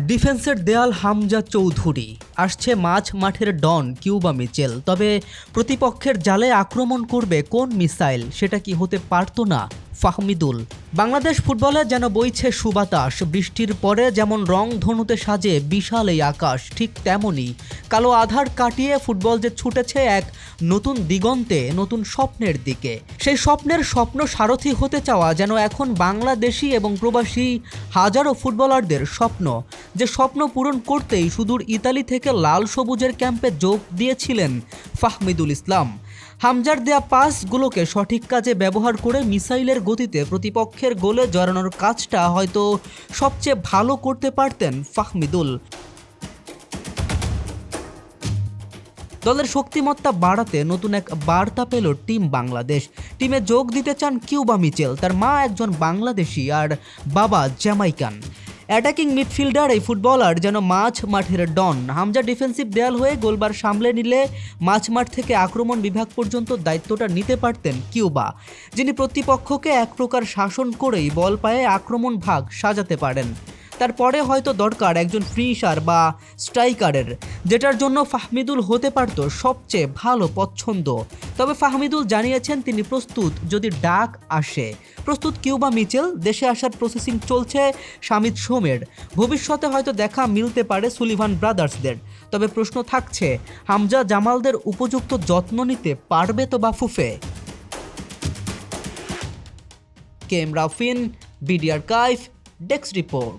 ডিফেন্সের দেয়াল হামজা চৌধুরী, আসছে মাঝ মাঠের ডন কিউবা মিচেল। তবে প্রতিপক্ষের জালে আক্রমণ করবে কোন মিসাইল, সেটা কি হতে পারতো না ফাহমিদুল? বাংলাদেশ ফুটবলে যেন বইছে সুবাতাস। বৃষ্টির পরে যেমন রং ধনুতে সাজে বিশাল এই আকাশ, ঠিক তেমনই কালো আধার কাটিয়ে ফুটবল যে ছুটেছে এক নতুন দিগন্তে, নতুন স্বপ্নের দিকে। সেই স্বপ্নের স্বপ্ন সারথি হতে চাওয়া যেন এখন বাংলাদেশি এবং প্রবাসী হাজারো ফুটবলারদের স্বপ্ন, যে স্বপ্ন পূরণ করতেই সুদূর ইতালি থেকে লাল সবুজের ক্যাম্পে যোগ দিয়েছিলেন ফাহমিদুল ইসলাম। হামজার দেয়া পাসগুলোকে সঠিক কাজে ব্যবহার করে মিসাইলের গতিতে প্রতিপক্ষের গোলে জড়ানোর কাজটা হয়তো সবচেয়ে ভালো করতে পারতেন ফাহমিদুল। দলের শক্তিমত্তা বাড়াতে নতুন এক বার্তা পেল টিম বাংলাদেশ। টিমে যোগ দিতে চান কিউবা মিচেল। তার মা একজন বাংলাদেশি আর বাবা জ্যামাইকান। অ্যাটাকিং মিডফিল্ডার এই ফুটবলার যেন মাঝ মাঠের ডন। হামজা ডিফেন্সিভ দেয়াল হয়ে গোলবার সামলে নিলে মাঝ মাঠ থেকে আক্রমণ বিভাগ পর্যন্ত দায়িত্বটা নিতে পারতেন কিউবা, যিনি প্রতিপক্ষকে এক প্রকার শাসন করেই বল পায়ে আক্রমণ ভাগ সাজাতে পারেন। তারপরে হয়তো দরকার একজন ফিনিশার বা স্ট্রাইকারের, যেটার জন্য ফাহমিদুল হতে পারত সবচেয়ে ভালো পছন্দ। তবে ফাহমিদুল জানিয়েছেন তিনি প্রস্তুত যদি ডাক আসে। প্রস্তুত কিউবা মিচেল, দেশে আসার প্রসেসিং চলছে শামিদ সোমের। ভবিষ্যতে হয়তো দেখা মিলতে পারে সুলিভান ব্রাদার্সদের। তবে প্রশ্ন থাকছে, হামজা জামালদের উপযুক্ত যত্ন নিতে পারবে তো বাফুফে? KM Rafin, BD archive, desk report.